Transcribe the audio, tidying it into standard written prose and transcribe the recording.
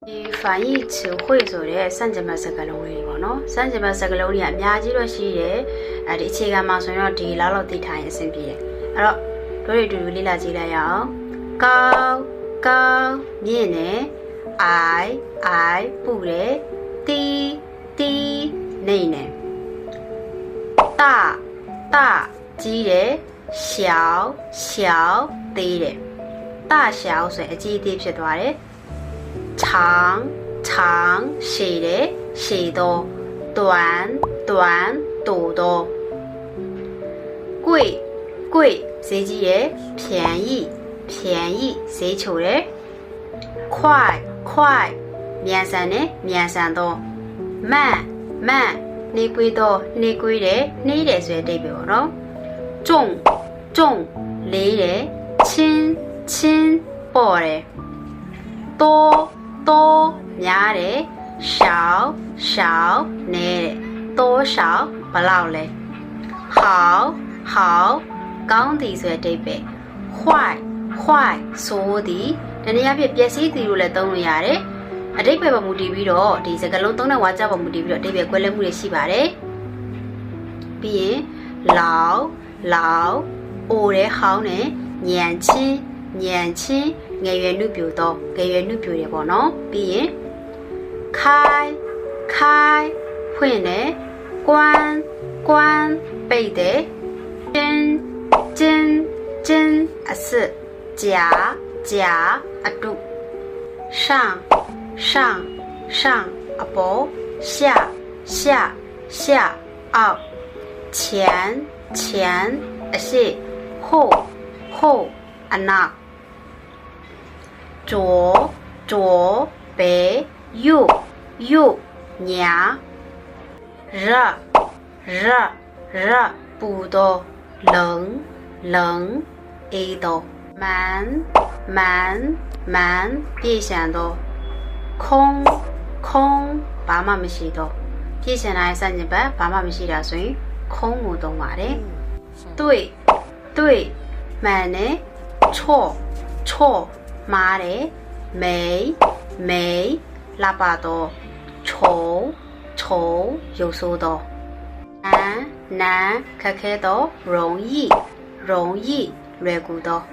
ဒီ翻译词汇ဆိုတဲ့စံကျင်ဘတ်စကားလုံးလေးပေါ့နော်စံကျင်ဘတ်စကားလုံးတွေအများကြီးတော့ရှိတယ်အဲဒီအခြေခံမှာဆိုရင်တော့ဒီလောက်သိထားရင်အဆင်ပြေတယ်အဲ့တော့တို့တွေအတူတူလေ့လာကြည့်လိုက်ရအောင်ကောင်းကောင်းမြင့်နေအိုင်ပူတယ်တီနေနေ大ကြီးတယ်小သေးတယ်大小ဆိုရင်အကြီးအသေးဖြစ်သွားတယ်长ရှည်တယ်ရှည်တော့短တူတော့贵ဈေးကြီးရယ်便宜ဈေးချိုတယ်快မြန်ဆန်တယ်မြန်ဆန်တော့慢နှေးကွေးတော့နှေးကွေးတယ်နှေးတယ်ဆိုတဲ့အဓိပ္ပာယ်ပေါ့နော်重လေးတယ်ချင်းပေါ့တယ်多များတယ်少နည်းတယ်多少ဘယ်လောက်လဲ好ကောင်းသည်ဆိုတဲ့အဓိပ္ပာယ်坏ဆိုးသည်တနည်းအားဖြင့်ပျက်စီးသည်လို့လည်းသုံးလို့ရတယ်အဓိပ္ပာယ်ပေါ်မူတည်ပြီးတော့ဒီစကားလုံးသုံးတဲ့ဝါကျပေါ်မူတည်ပြီးတော့အဓိပ္ပာယ်ကွဲလွဲမှုတွေရှိပါတယ်ပြီးရင်老အိုတဲ့ဟောင်းနဲ့ညံချင်းငယ်ရွယ်နှုတ်ပြတော့ငယ်ရွယ်နှုတ်ပြတယ်ပေါ့နော်ပြီးရင်开ဖွင့်တယ်关ပိတ်တယ်真အစစ်假အတု上အပေါ်下အောက်前အရှိ后အနောက်左北右ညာ热ပူတော့冷အေးတော့满ပြည့်စံတော့空ဘာမှမရှိတော့ပြည့်စံတိုင်းစัญญဘတ်ဘာမှမရှိတာဆိုရင်空ကိုသုံးပါတယ်对မှန်တယ်错မှားတယ်没လှပတော့丑ရုပ်ဆိုးတော့难ခက်ခဲတော့容易လွယ်ကူတော့